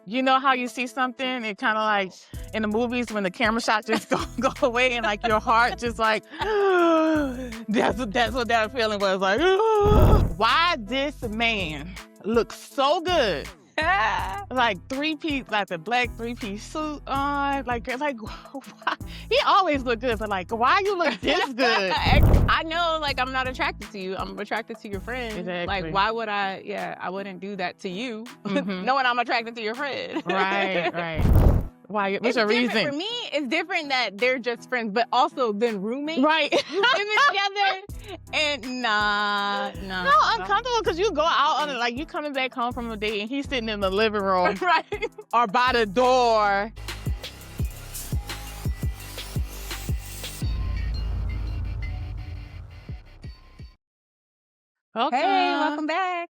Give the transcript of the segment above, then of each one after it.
You know how you see something, it kind of like in the movies when the camera shot just go away and like your heart just like, that's what that feeling was like. Why this man looks so good? Like three-piece, like the black three-piece suit on, like why? He always look good, but like, why you look this good? I know, like, I'm not attracted to you. I'm attracted to your friend. Exactly. Like, why would I wouldn't do that to you, Mhm. knowing I'm attracted to your friend. Right. Why? What's It's your different. reason? For me, it's different that they're just friends, but also been roommates. Right. Living together. And nah. No, uncomfortable because you go out on it, like you coming back home from a date and he's sitting in the living room Right. or by the door. Okay. Hey, welcome back.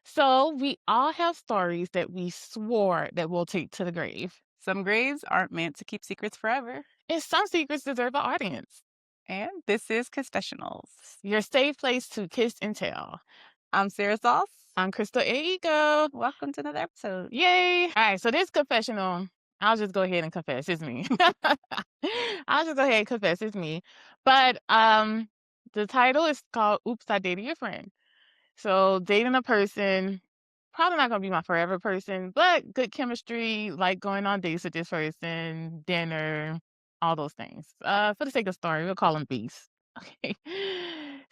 So we all have stories that we swore that we'll take to the grave. Some graves aren't meant to keep secrets forever. And some secrets deserve an audience. And this is Kissfessionals. Your safe place to kiss and tell. I'm Sarah Sauce. I'm Crystal Ego. Welcome to another episode. Yay. All right, so this confessional, I'll just go ahead and confess. It's me. I'll just go ahead and confess. It's me. But the title is called Oops, I Dated Your Friend. So dating a person, probably not going to be my forever person, but good chemistry, like going on dates with this person, dinner, all those things. For the sake of story, we'll call them B's. Okay.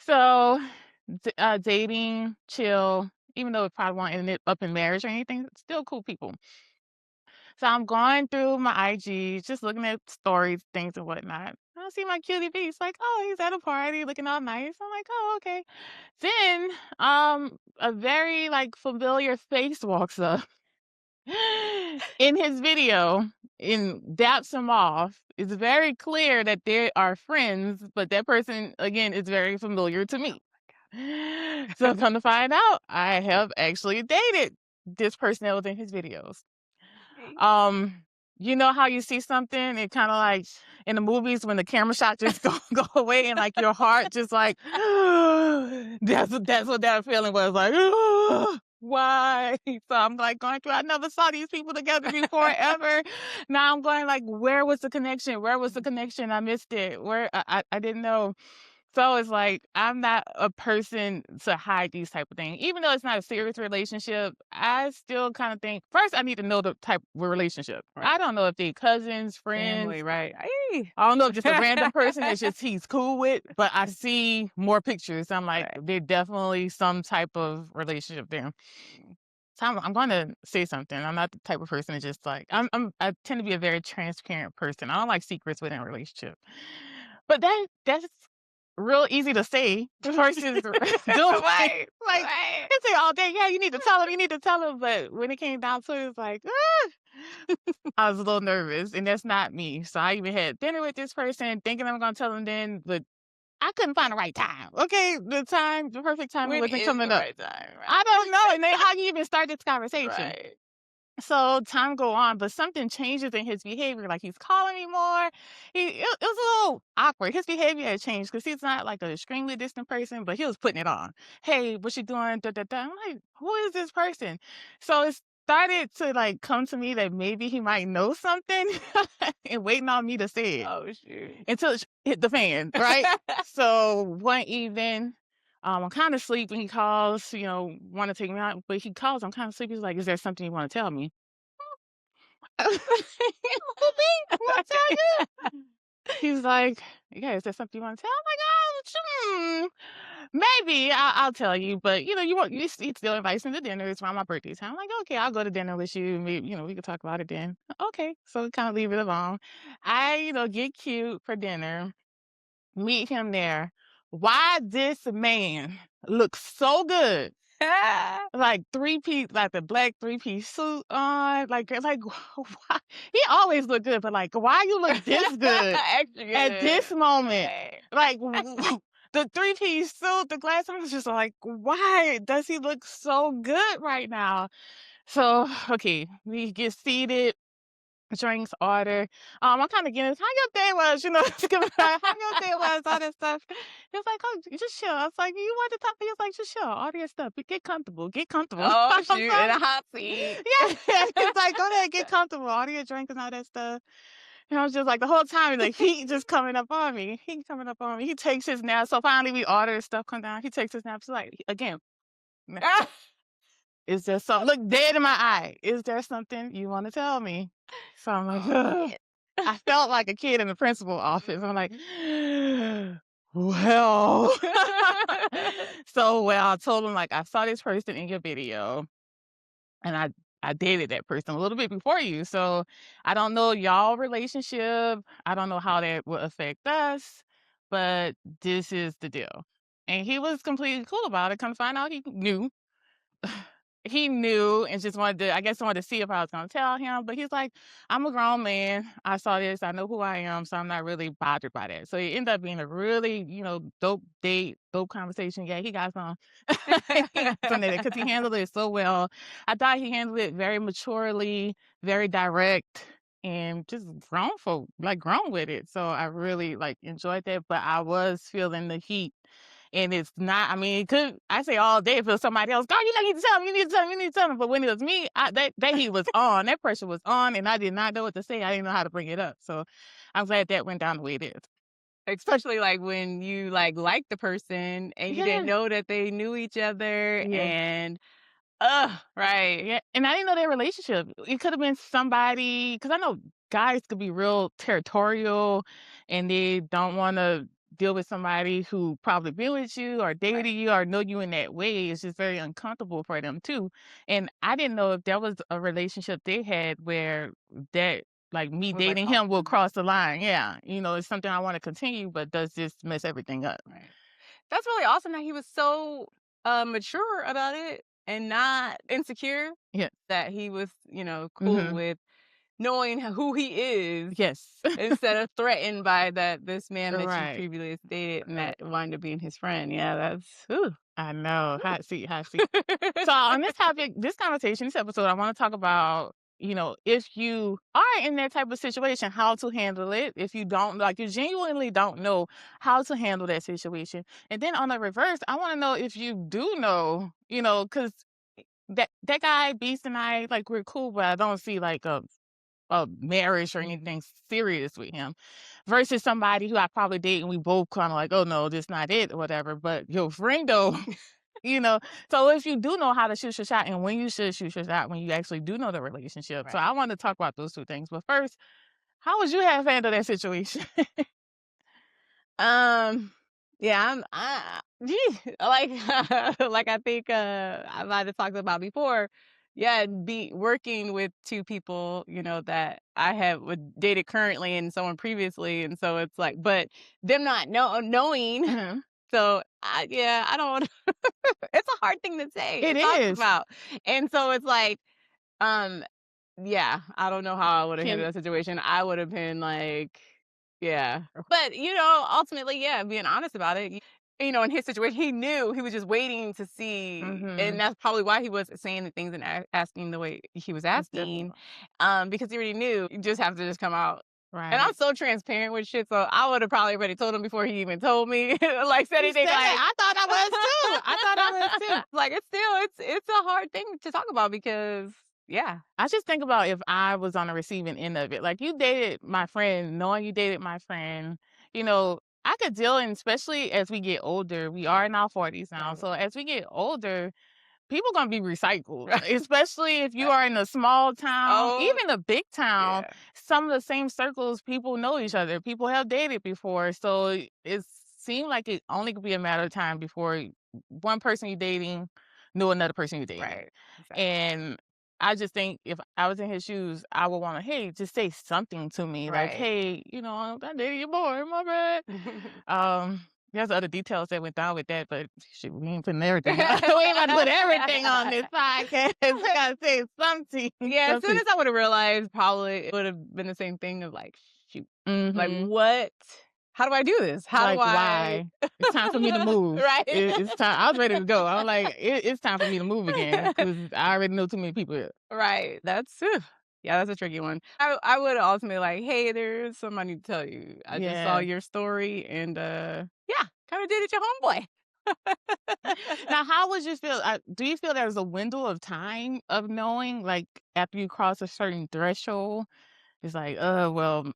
So dating, chill, even though it probably won't end up in marriage or anything, still cool people. So I'm going through my IG, just looking at stories, things and whatnot. I see my cutie bee. It's like, oh, he's at a party looking all nice. I'm like, oh, okay. Then a very like familiar face walks up in his video and daps him off. It's very clear that they are friends, but that person again is very familiar to me. So come to find out, I have actually dated this person that was in his videos. You know how you see something, it kind of like in the movies when the camera shot just go away and like your heart just like, that's what that feeling was like. Why? So I'm like going through, I never saw these people together before ever. Now I'm going like, where was the connection? Where was the connection? I missed it. Where I didn't know. So it's like, I'm not a person to hide these type of things. Even though it's not a serious relationship, I still kind of think, first I need to know the type of relationship. Right. I don't know if they cousins, friends. Family, right. Hey. I don't know if just a random person that just he's cool with, but I see more pictures. I'm like, Right. there's definitely some type of relationship there. So I'm going to say something. I'm not the type of person that just like, I tend to be a very transparent person. I don't like secrets within a relationship. But that's real easy to say versus doing. Right. Like, they say all day, yeah, you need to tell him. But when it came down to it, it's like, I was a little nervous, and that's not me. So I even had dinner with this person thinking I'm going to tell him then, but I couldn't find the right time. Okay, the perfect time When wasn't is coming the up. right time, right? I don't know. And then how you even start this conversation? Right. So time go on, but something changes in his behavior. Like he's calling me more. It was a little awkward. His behavior had changed because he's not like an extremely distant person, but he was putting it on. Hey, what you doing? Da, da, da. I'm like, who is this person? So it started to like come to me that maybe he might know something and waiting on me to say it Oh, shoot. until it hit the fan, right? So one evening, I'm kind of sleeping. He calls, want to take me out, but he calls. I'm kind of sleepy. He's like, "Is there something you want to tell me?" Who me? What tell you? He's like, "Yeah, is there something you want to tell?" I'm like, maybe I'll tell you, but you still invites me to dinner. It's around my birthday time. I'm like, okay, I'll go to dinner with you. Maybe we can talk about it then. Okay, so kind of leave it alone. I get cute for dinner. Meet him there. Why this man looks so good? Like three-piece, like the black three-piece suit on, like why? He always look good, but like, why you look this good Extra at good. this moment? Right. Like the three-piece suit, the glass, I was just like, why does he look so good right now? So okay, we get seated. drinks order. I'm kind of getting how your day was, how your day was, all that stuff. He was like, oh, just chill. I was like, you want to talk? He was like, just chill, order your stuff, get comfortable, get comfortable. Oh, I'm shoot, in sorry. a hot seat. Yeah, he's like, go ahead, get comfortable, order your drink and all that stuff. And I was just like, the whole time, the heat just coming up on me. He coming up on me. He takes his nap. So finally, we order stuff, come down. He takes his nap. It's like, again, is there something? Look dead in my eye. Is there something you want to tell me? So I'm like, Oh, I felt like a kid in the principal office. I'm like, well. I told him, like, I saw this person in your video, and I dated that person a little bit before you. So I don't know y'all relationship. I don't know how that will affect us, but this is the deal. And he was completely cool about it. Come to find out, he knew. He knew and just wanted to see if I was going to tell him. But he's like, I'm a grown man. I saw this. I know who I am. So I'm not really bothered by that. So it ended up being a really, dope date, dope conversation. Yeah, he got some from that because he handled it so well. I thought he handled it very maturely, very direct, and just grown with it. So I really enjoyed that. But I was feeling the heat. And it's not, I mean, I say all day if it was somebody else, God, you need to tell me, you need to tell me, you need to tell me. But when it was me, that heat was on, that pressure was on, and I did not know what to say. I didn't know how to bring it up. So I'm glad that went down the way it is. especially when you like the person and you didn't know that they knew each other and right. Yeah. And I didn't know their relationship. It could have been somebody, because I know guys could be real territorial and they don't want to deal with somebody who probably been with you or dated you or know you in that way. It's just very uncomfortable for them too. And I didn't know if there was a relationship they had where that me dating him will cross the line. Yeah. It's something I want to continue, but does this mess everything up? Right. That's really awesome that he was so mature about it and not insecure. Yeah. That he was, cool with knowing who he is. Yes. Instead of threatened by this man that Right. you previously dated and that wound up being his friend. Yeah, that's I know. Hot seat, hot seat. So on this topic, this conversation, this episode, I want to talk about, if you are in that type of situation, how to handle it. If you don't, you genuinely don't know how to handle that situation. And then on the reverse, I want to know if you do know, because that guy, Beast, and I, we're cool, but I don't see a marriage or anything serious with him versus somebody who I probably date and we both kind of like, oh no, this not it or whatever. But your friend though, so if you do know how to shoot your shot and when you should shoot your shot, when you actually do know the relationship. Right. So I want to talk about those two things. But first, how would you have handled that situation? Yeah, like I think I might have talked about before. Yeah, be working with two people, that I have dated currently and someone previously, and so it's like, but them not knowing. Mhm. So I don't. It's a hard thing to say. It to talk is. about, and so it's like, yeah, I don't know how I would have handled that situation. I would have been like, yeah. But, ultimately, yeah, being honest about it, in his situation, he knew he was just waiting to see. And that's probably why he was saying the things and asking the way he was asking. Because he already knew. You just have to just come out. Right. And I'm so transparent with shit, so I would have probably already told him before he even told me. Said anything I thought I was too. I thought I was too. It's a hard thing to talk about because yeah. I just think about if I was on the receiving end of it. Like you dated my friend, knowing you dated my friend, I could deal, and especially as we get older, we are in our 40s now. Right. So as we get older, people gonna be recycled, especially if you are in a small town, even a big town. Yeah. Some of the same circles, people know each other. People have dated before, so it seemed like it only could be a matter of time before one person you're dating knew another person you're dating. Right. Exactly. And I just think if I was in his shoes, I would want to, hey, just say something to me, like, Right. hey, I dated your boy, my bad. There's other details that went down with that, but shit, we ain't putting everything on. We ain't about to put everything on this podcast. I gotta say something. Yeah, as soon as I would have realized, probably it would have been the same thing of like, shoot, like what? How do I do this? How do I? Why? It's time for me to move. Right. It's time. I was ready to go. I'm like, it's time for me to move again because I already know too many people here. Right. That's Yeah, that's a tricky one. I would ultimately like, "Hey, there's something I need to tell you. I just saw Yeah. your story and, yeah, kinda did it your homeboy." Now, how would you feel? Do you feel there's a window of time of knowing, like after you cross a certain threshold, it's like, well,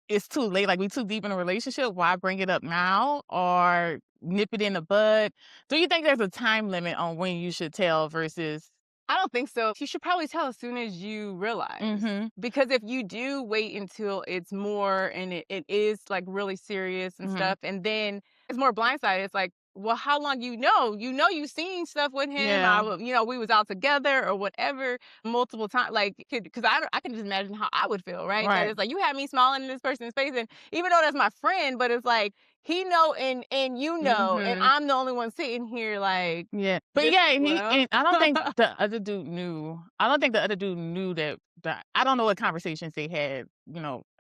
it's too late. Like we too deep in a relationship. Why bring it up now or nip it in the bud? Do you think there's a time limit on when you should tell versus? I don't think so. You should probably tell as soon as you realize. Mm-hmm. Because if you do wait until it's more and it is like really serious and Mm-hmm. stuff, and then it's more blindsided, it's like, well, how long you've seen stuff with him. Yeah. We was out together or whatever multiple times. Like, because I can just imagine how I would feel, right? That Right. it's like you had me smiling in this person's face, and even though that's my friend, but it's like he know and you know, and Mm-hmm. I'm the only one sitting here like, Yeah, but this, yeah, well. and I don't think the other dude knew. I don't think the other dude knew that I don't know what conversations they had,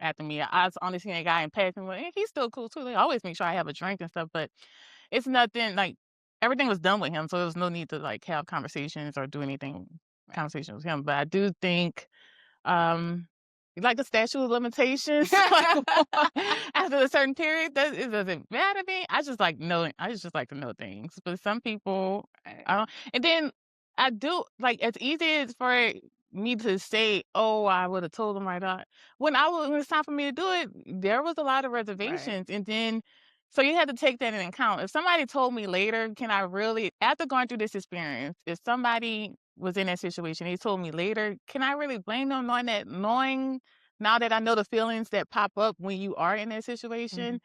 after me. I was only seeing that guy in passing, but he's still cool too. They always make sure I have a drink and stuff, but it's nothing like everything was done with him, so there was no need to like have conversations or do anything conversation with him. But I do think um, like the statute of limitations, like after a certain period, that it doesn't matter to me. I just like knowing. I just like to know things. But some people, I don't. And then I do like as easy as for me to say, "Oh, I would have told him right on." When it's time for me to do it, there was a lot of Right. reservations, and then so you had to take that in account. If somebody told me later, can I really, after going through this experience, if somebody was in that situation, they told me later, can I really blame them knowing now that I know the feelings that pop up when you are in that situation? Mhm.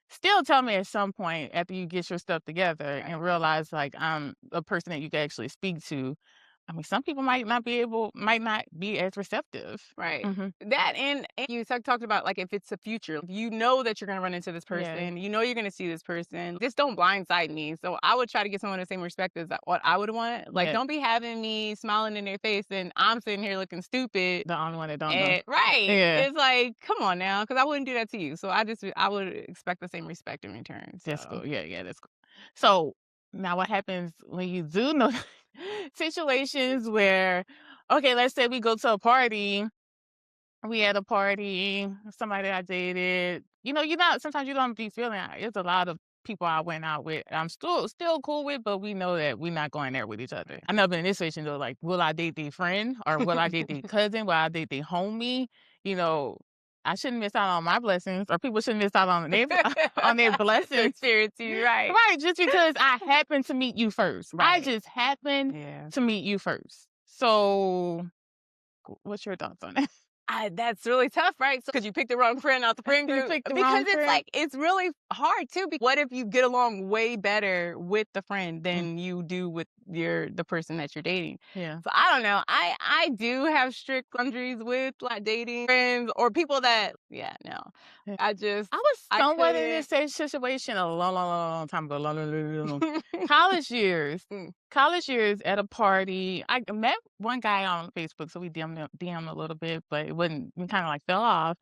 Still tell me at some point after you get your stuff together Right. and realize like I'm a person that you can actually speak to. I mean, some people might not be as receptive. Right. Hmm. That and you talked about like if it's a future, if you know that you're gonna run into this Yeah. person, you know you're gonna see this person. Just don't blindside me. So I would try to get someone the same respect as what I would want. Like Yeah. don't be having me smiling in their face and I'm sitting here looking stupid. The only one that don't know. And right. Yeah. It's like, come on now, because I wouldn't do that to you. So I would expect the same respect in return. That's So cool. Yeah, yeah, that's cool. So now what happens when you do know situations where, okay, let's say we go to a party, we at a party, somebody I dated, sometimes you don't be feeling there's a lot of people I went out with. I'm still cool with, but we know that we're not going there with each other. I never been in this situation though, like, will I date their friend or will I date their cousin? Will I date their homie? You know, I shouldn't miss out on my blessings, or people shouldn't miss out on their on their to blessings. experience you, right. Right, just because I happen to meet you first. I Right. just happen Yeah. to meet you first. So, what's your thoughts on that? That's really tough, right? So, because you picked the wrong friend out the friend You group. picked the Because wrong it's friend. like, it's really hard too. What if you get along way better with the friend Mm, than you do with the person that you're dating? yeah. So I don't know. I do have strict boundaries with like dating friends or people that, yeah, no. Yeah. I just, I was I somewhat in this couldn't. same situation a long, long, long, long time ago. Long, long, long, long. College years. Mm. College years at a party. I met one guy on Facebook, so we DM a little bit, but it wasn't. We kind of like fell off,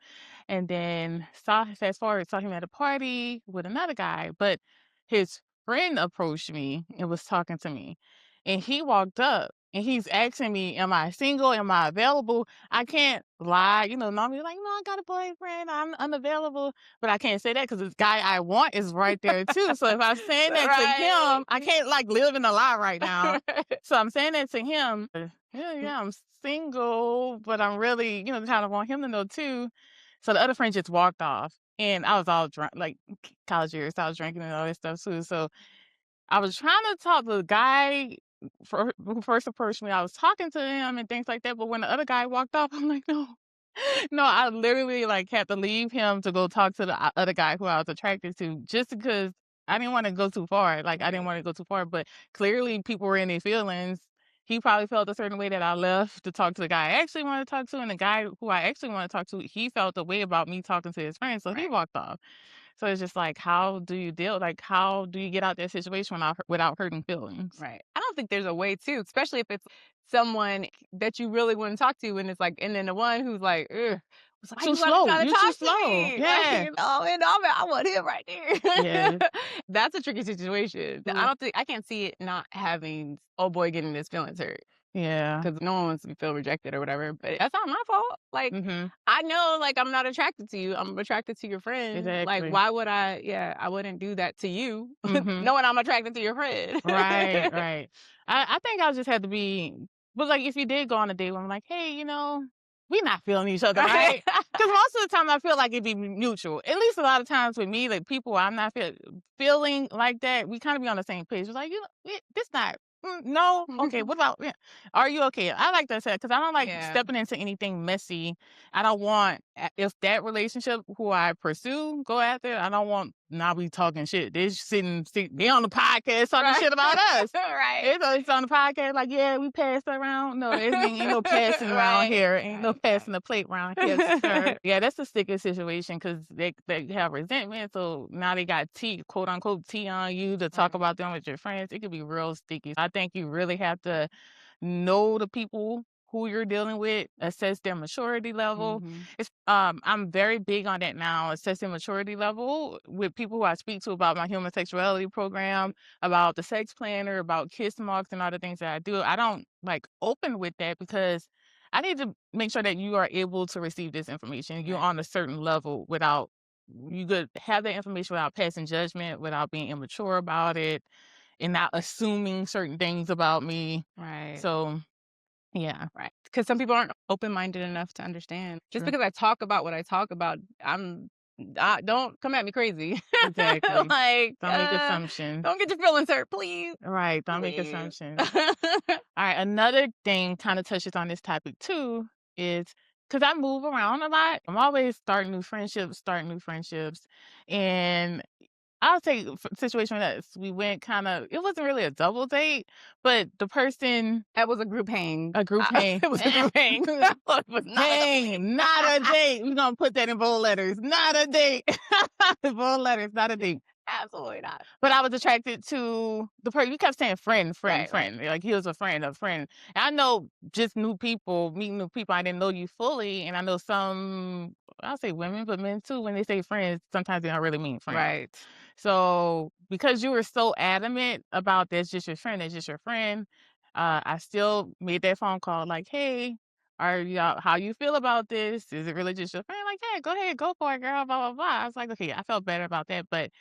and then fast forward, saw him at a party with another guy, but his friend approached me and was talking to me, and he walked up and he's asking me, "Am I single? Am I available?" I can't lie, normally like, "No, I got a boyfriend. I'm unavailable," but I can't say that because this guy I want is right there too. So if I'm saying that to Right. him, I can't like live in a lie right now. So I'm saying that to him. Yeah, yeah, I'm single, but I'm really, kind of want him to know too. So the other friend just walked off, and I was all drunk, like college years. So I was drinking and all that stuff too. So I was trying to talk to the guy who first approached me. I was talking to him and things like that. But when the other guy walked off, I'm like, no, no. I literally like had to leave him to go talk to the other guy who I was attracted to, just because I didn't want to go too far. Like I didn't want to go too far, but clearly people were in their feelings. He probably felt a certain way that I left to talk to the guy I actually want to talk to, and the guy who I actually want to talk to, he felt the way about me talking to his friends, so he Right. walked off. So it's just like, how do you get out that situation without hurting feelings? Right. I don't think there's a way to, especially if it's someone that you really want to talk to, and it's like, and then the one who's like, ugh, was like, why Too you gotta slow. try to You're too talk to slow. me? Like, Yeah. and I want him right there. Yeah. That's a tricky situation. I Yeah. don't think I can't see it not having oh boy getting his feelings hurt. Yeah. Because no one wants to feel rejected or whatever, but that's not my fault. Like, I know, like, I'm not attracted to you. I'm attracted to your friend. Like, Exactly. why would I wouldn't do that to you, Mhm. knowing I'm attracted to your friend. Right, right. I think I just had to be, but like if you did go on a date where I'm like, hey, we not feeling each other, right? Because most of the time I feel like it'd be mutual. At least a lot of times with me, like people I'm not feeling like that, we kind of be on the same page. It's like, this not. No, okay. What about? Yeah. Are you okay? I like that because I don't like stepping into anything messy. I don't want if that relationship who I pursue go after. I don't want now we talking shit. They they on the podcast talking shit about us. Right. It's on the podcast like, yeah, we passed around. No, ain't no passing around here. Ain't no passing the plate around here, sir. Yeah, that's a sticky situation because they have resentment. So now they got quote unquote tea on you to talk about them with your friends. It could be real sticky. I think you really have to know the people who you're dealing with, assess their maturity level. It's I'm very big on that now, assessing maturity level with people who I speak to about my human sexuality program, about the sex planner, about kiss marks and all the things that I do. I don't like open with that because I need to make sure that you are able to receive this information. You're on a certain level without you could have that information without passing judgment, without being immature about it, and not assuming certain things about me. Right. So yeah. Right. Because some people aren't open-minded enough to understand. Just because I talk about what I talk about, don't come at me crazy. Exactly. Like, don't make assumptions. Don't get your feelings hurt, please. Right. Don't make assumptions. All right. Another thing kind of touches on this topic too is because I move around a lot. I'm always starting new friendships. And I'll take a situation with us. We went it wasn't really a double date, but the person. That was a group hang. A group hang. It was a group hang. It was not a date. We're going to put that in bold letters. Not a date. Bold letters, not a date. Absolutely not. But I was attracted to the person. You kept saying friend. Right. Like he was a friend. And I know just meeting new people. I didn't know you fully. And I know some, I'll say women, but men too, when they say friends, sometimes they don't really mean friends. Right. So because you were so adamant about that's just your friend, I still made that phone call like, hey, how you feel about this? Is it really just your friend? Like, hey, go ahead, go for it, girl, blah, blah, blah. I was like, okay, I felt better about that. But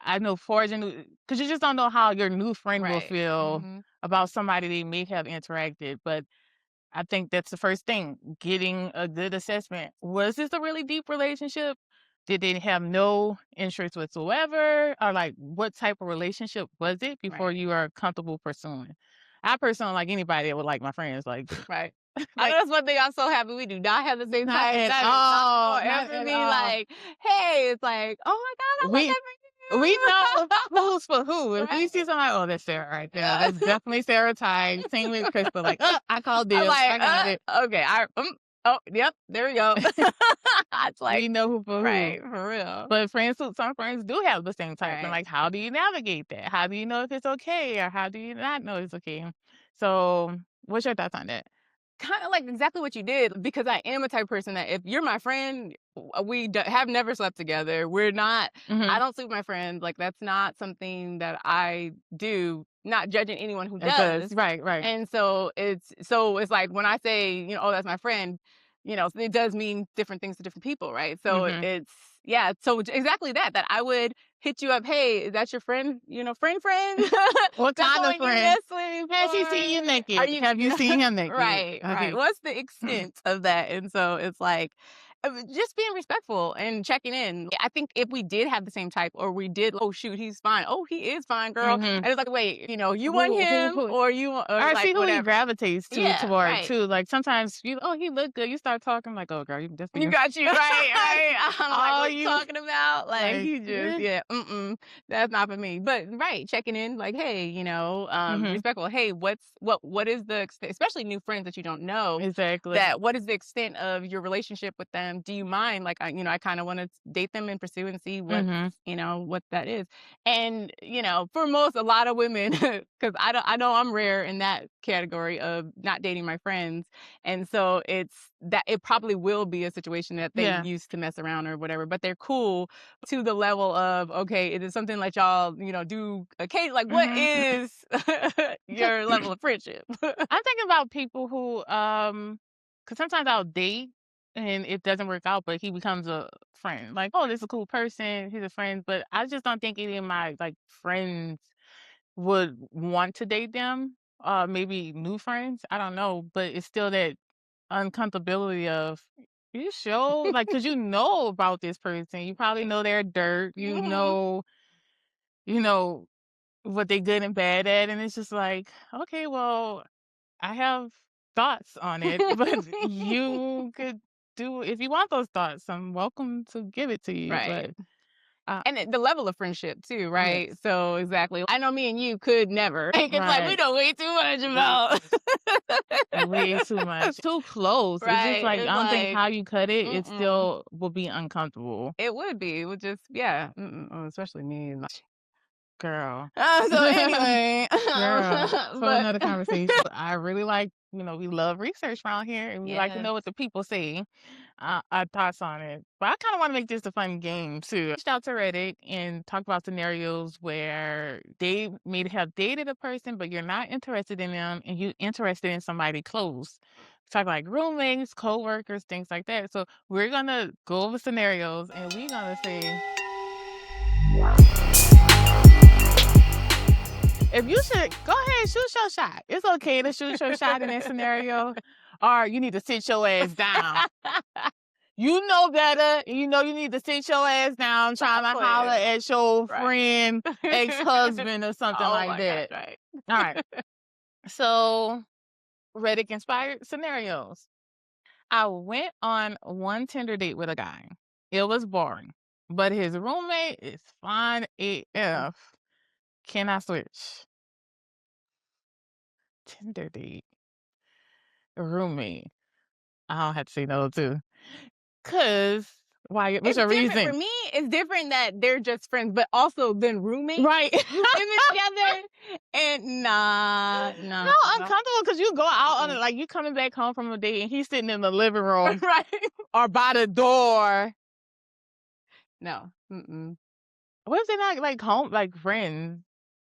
I know because you just don't know how your new friend will feel about somebody they may have interacted. But I think that's the first thing, getting a good assessment. Was this a really deep relationship? Did they have no interest whatsoever? Or like what type of relationship was it before you are comfortable pursuing? I personally like anybody that would like my friends. Like right. I know that's one thing I'm so happy we do not have the same not type. at all. Not ever be like, hey, it's like, oh my God, I like that for you. We know who's for who. If we Right. see somebody, oh, that's Sarah right there. That's definitely Sarah Ty. Same with Crystal. Like, I called this. I got it. Okay. Oh, yep. There we go. It's like we know who for who. Right, for real. But some friends do have the same type. And like, how do you navigate that? How do you know if it's okay or how do you not know it's okay? So what's your thoughts on that? Kind of like exactly what you did, because I am a type of person that if you're my friend, we have never slept together. We're not, I don't sleep with my friends. Like, that's not something that I do, not judging anyone who does. Right. And so it's like when I say, oh, that's my friend, it does mean different things to different people, right? So it's, yeah, so exactly that I would hit you up, hey, is that your friend, friend? What kind of friend? Has he seen you naked? Have you seen him naked? Right, okay. Right. What's the extent of that? And so it's like, just being respectful and checking in. I think if we did have the same type, or we did, oh shoot, he's fine. Oh, he is fine, girl. And it's like, wait, you want him, or you want, or like, see who whatever. he gravitates toward too. Like sometimes he look good. You start talking like, oh girl, you got you, right. I'm like, what you talking about? Like you just, that's not for me. But checking in, like, hey, respectful. Hey, what is the extent, especially new friends that you don't know exactly, that what is the extent of your relationship with them? do you mind? Like, I kind of want to date them and pursue and see what, what that is. And, for a lot of women, because I know I'm rare in that category of not dating my friends. And so it probably will be a situation that they used to mess around or whatever, but they're cool to the level of, okay, it is something like y'all, do okay. Like, what is your level of friendship? I'm thinking about people who, because sometimes I'll date and it doesn't work out, but he becomes a friend. Like, oh, this is a cool person. He's a friend, but I just don't think any of my like friends would want to date them. Maybe new friends. I don't know, but it's still that uncomfortability of you sure, like, because you know about this person. You probably know their dirt. You know what they good and bad at, and it's just like, okay, well, I have thoughts on it, but you could do if you want those thoughts. I'm welcome to give it to you, Right. but and the level of friendship too, right? Yes. So exactly. I know me and you could never. Like, it's like we know way too much about. Way too much. Too close. Right. It's just like, I don't think how you cut it, it still will be uncomfortable. It would be. It would just, especially me. Girl. So anyway. Girl. For another conversation. I really like, we love research around here and we like to know what the people say. Our thoughts on it. But I kind of want to make this a fun game too. I reached out to Reddit and talked about scenarios where they may have dated a person, but you're not interested in them and you're interested in somebody close. Talk like roommates, co-workers, things like that. So we're going to go over scenarios and we're going to say, if you should, go ahead, shoot your shot. It's okay to shoot your shot in that scenario, or you need to sit your ass down. You know better. You know you need to sit your ass down trying to holler at your friend, ex-husband or something like that. God, right. All right. So, Reddit-inspired scenarios. I went on one Tinder date with a guy. It was boring, but his roommate is fine AF. Can I switch? Tinder date. Roommate. I don't have to say no too. Cause why? What's your reason? For me, it's different that they're just friends, but also then roommates. Right. Living together. And nah. No, uncomfortable because you go out on it like you coming back home from a date and he's sitting in the living room. Right. Or by the door. No. What if they're not like home, like friends?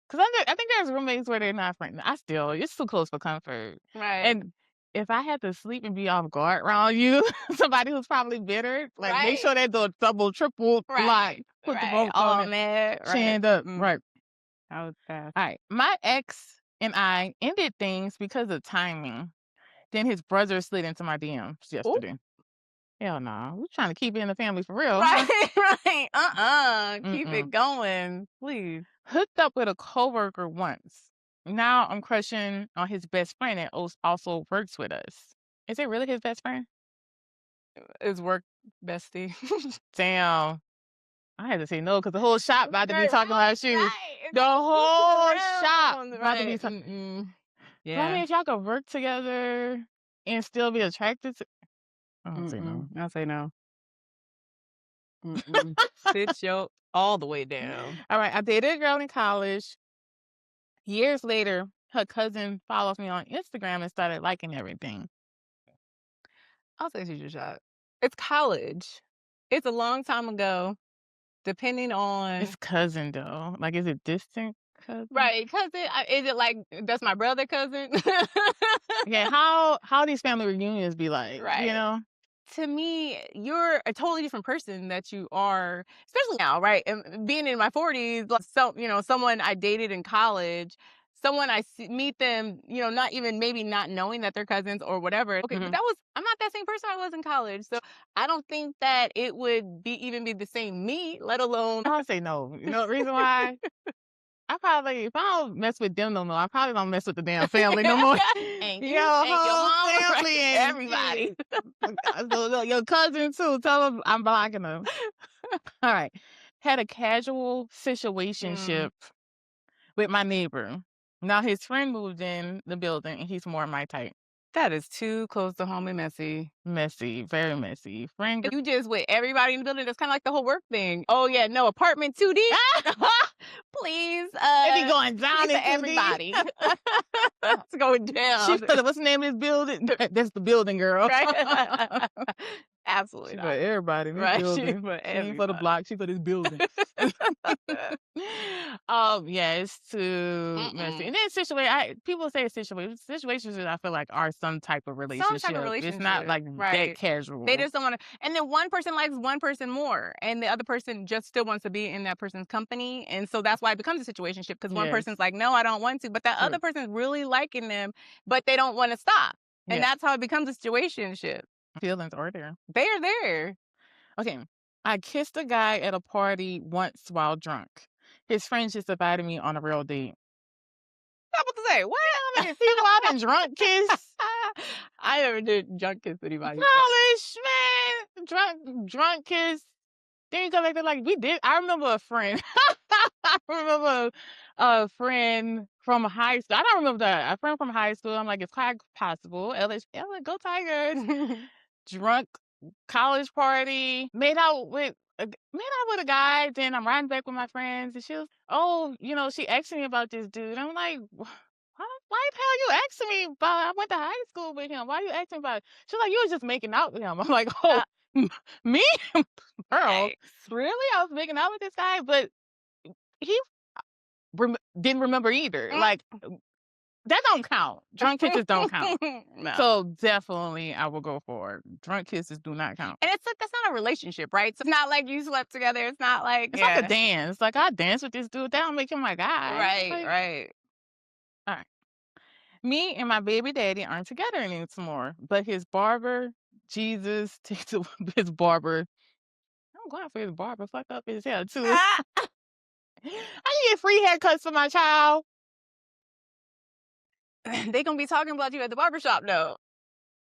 Because I think there's roommates where they're not friends. It's too close for comfort. Right. And if I had to sleep and be off guard around you, somebody who's probably bitter, like make sure they do a double, triple, like put the both on mad, chained up. Right. I was fast. All right. My ex and I ended things because of timing. Then his brother slid into my DMs yesterday. Ooh. Hell no. Nah. We're trying to keep it in the family for real. Right. Keep it going, please. Hooked up with a coworker once. Now I'm crushing on his best friend that also works with us. Is it really his best friend? His work bestie. Damn. I had to say no because the whole shop about to be talking about you. Right. The whole shop about to be talking. Yeah. But I mean, if y'all could work together and still be attracted to... I'll say no. I'll say no. Sit your all the way down. All right. I dated a girl in college. Years later, her cousin follows me on Instagram and started liking everything. I'll say shoot your shot. It's college. It's a long time ago. Depending on... It's cousin, though. Like, is it distant cousin? Right. Cousin. Is it like, that's my brother cousin? Yeah. How these family reunions be like, right. You know? To me, you're a totally different person that you are, especially now, right? And being in my 40s, like, someone I dated in college, someone I meet them, not even maybe not knowing that they're cousins or whatever. Okay, but I'm not that same person I was in college. So I don't think that it would even be the same me, let alone... I'll say no. You know the reason why? If I don't mess with them no more, I probably don't mess with the damn family no more. And your mom, family, and everybody. Your cousin too. Tell them I'm blocking them. All right. Had a casual situationship with my neighbor. Now his friend moved in the building and he's more my type. That is too close to home and messy. Messy, very messy. Friend You just with everybody in the building. That's kind of like the whole work thing. Oh yeah, no apartment 2D. Please, they be going down please into everybody. It's going down. She feel it. What's the name of this building? That's the building, girl. Right? Absolutely She not. for everybody in this Right, building. she ain't for the block. She for this building. Yeah, it's too messy. And then people say situations that I feel like are some type of relationship. It's not like that casual. They just don't want to. And then one person likes one person more, and the other person just still wants to be in that person's company, and so that's why it becomes a situationship because one person's like, no, I don't want to, but that other person's really liking them, but they don't want to stop, and that's how it becomes a situationship. Feelings are there. They are there. Okay. I kissed a guy at a party once while drunk. His friends just invited me on a real date. I was about to say, what? How many people I done drunk kiss? I never did drunk kiss anybody. College, man. Drunk kiss. Then you go back to like, we did. I remember a friend. I remember a friend from high school. I don't remember that. A friend from high school. I'm like, it's quite possible. Ella, go Tigers. Drunk college party. Made out with a guy. Then I'm riding back with my friends, and she was, she asked me about this dude. I'm like, why the hell you asking me about? I went to high school with him. Why you asking about it? She's like, you was just making out with him. I'm like, oh, me, girl, really? I was making out with this guy, but he didn't remember either. Like, that don't count. Drunk kisses don't count. No. So definitely I will go for it. Drunk kisses do not count. And it's like, that's not a relationship, right? So it's not like you slept together. It's not like... It's like a dance. Like, I dance with this dude. That don't make him my guy. Right. All right. Me and my baby daddy aren't together anymore. But his barber, Jesus, takes his barber. I'm going for his barber. Fuck up his hair, too. I can get free haircuts for my child. They gonna be talking about you at the barbershop, though.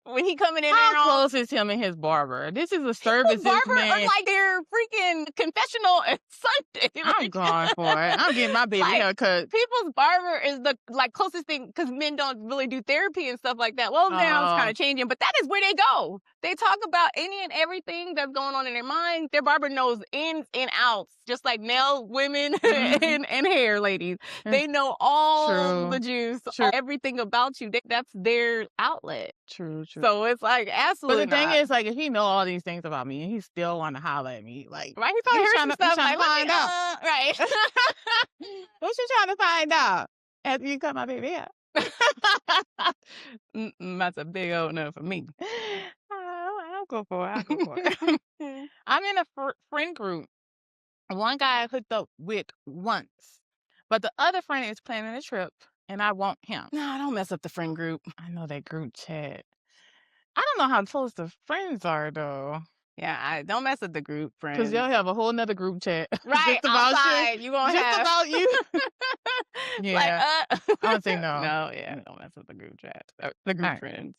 When he coming in How there close is him and his barber? This is a service. Barber are like their freaking confessional at Sunday. I'm going for it. I'm getting my baby haircut. People's barber is the closest thing because men don't really do therapy and stuff like that. Well, now it's kind of changing, but that is where they go. They talk about any and everything that's going on in their mind. Their barber knows ins and outs, just like nail women and hair ladies. They know all the juice, everything about you. That's their outlet. True. So it's like, absolutely. But the thing is, like, if he know all these things about me and he still want to holler at me, like, right? He probably heard some stuff. Trying to find out, right? What you trying to find out after you cut my baby out? That's a big old no for me. I'll go for it. I'm in a friend group. One guy I hooked up with once, but the other friend is planning a trip, and I want him. No, don't mess up the friend group. I know that group chat. I don't know how close the friends are, though. Yeah, I don't mess with the group friends. Because y'all have a whole nother group chat. Right, just about outside. You gonna just have... about you. Yeah. Like, I would say no. No, yeah, don't mess with the group chat. The group friends.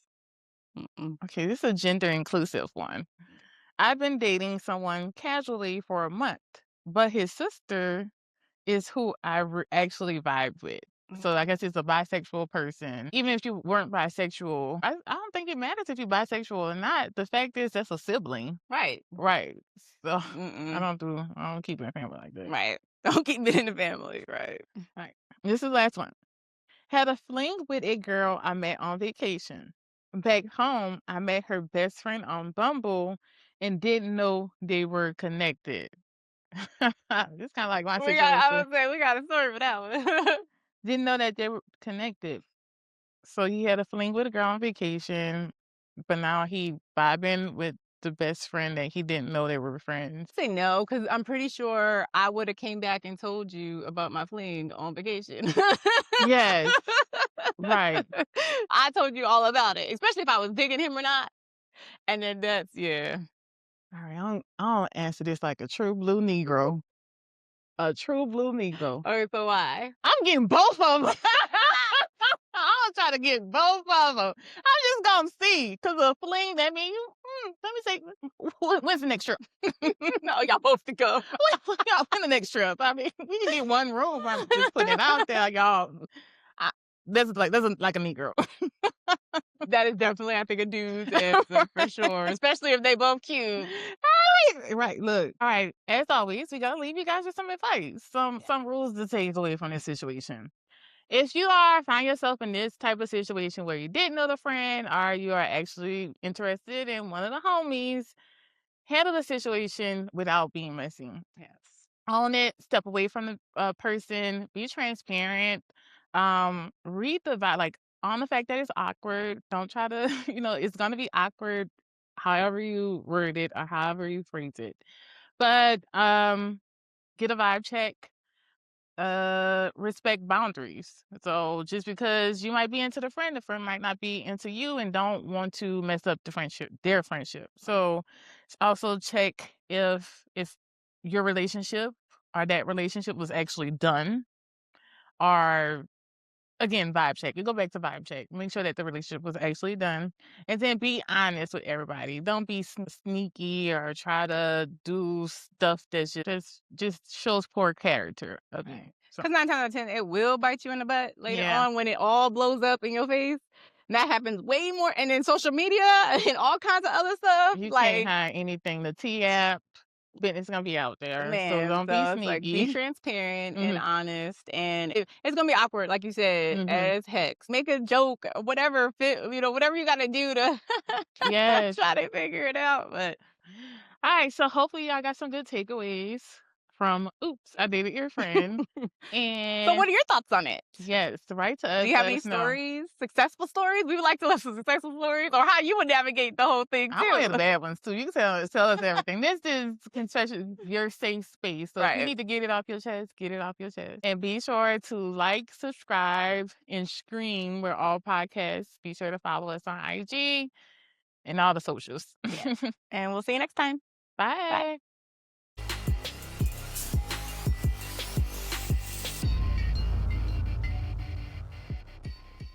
Okay, this is a gender inclusive one. I've been dating someone casually for a month, but his sister is who I actually vibe with. So I guess it's a bisexual person. Even if you weren't bisexual, I don't think it matters if you're bisexual or not. The fact is that's a sibling. Right. So I don't keep it in family like that. Right. Don't keep it in the family. Right. This is the last one. Had a fling with a girl I met on vacation. Back home, I met her best friend on Bumble and didn't know they were connected. This kind of like my situation. I would say we got a story for that one. Didn't know that they were connected. So he had a fling with a girl on vacation, but now he vibing with the best friend that he didn't know they were friends. Say no, because I'm pretty sure I would have came back and told you about my fling on vacation. Yes. Right. I told you all about it, especially if I was digging him or not. And then that's, All right, I don't answer this like a true blue Negro. A true blue Negro. Okay, so why? I'm getting both of them. I'm trying to get both of them. I'm just gonna see, cause a fling, that means you. Let me say, when's the next trip? No, y'all both to go. When the next trip? I mean, we can get one room. I'm just putting it out there, y'all. that's like a neat girl. That is definitely, I think, a dude's answer for sure, especially if they both cute. Right. Look. All right. As always, we gotta leave you guys with some advice, some rules to take away from this situation. If you find yourself in this type of situation where you didn't know the friend or you are actually interested in one of the homies, handle the situation without being messy. Yes. Own it, step away from the person, be transparent, read the vibe, like on the fact that it's awkward. Don't try to, it's gonna be awkward however you word it or however you phrase it. But get a vibe check, respect boundaries. So just because you might be into the friend might not be into you and don't want to mess up their friendship. So also check if your relationship or that relationship was actually done, or again, vibe check. You go back to vibe check. Make sure that the relationship was actually done. And then be honest with everybody. Don't be sneaky or try to do stuff that just shows poor character of you. Right. So, Because 9 times out of 10, it will bite you in the butt later Yeah. on when it all blows up in your face. And that happens way more. And then social media and all kinds of other stuff. you Like, can't hide anything. The T app, but it's gonna be out there. So man, don't be so it's like be sneaky. transparent and Mhm. honest. And it's going to be awkward, like you said, Mhm. as heck. Make a joke, whatever, whatever you got to do to Yes. try to figure it out. But All right. So hopefully y'all got some good takeaways from Oops, I Dated Your Friend. so, what And are your thoughts on it? yes, write to us. Do you have Let any us know. stories, successful stories? We would like to listen to successful stories or how you would navigate the whole thing I want to hear too. the bad ones too. You can tell us everything. This is confession, your safe space. So if you Right. need to get it off your chest, get it off your chest. And be sure to like, subscribe, and scream. We're all podcasts. Be sure to follow us on IG and all the socials. Yes. And we'll see you next time. Bye. Bye.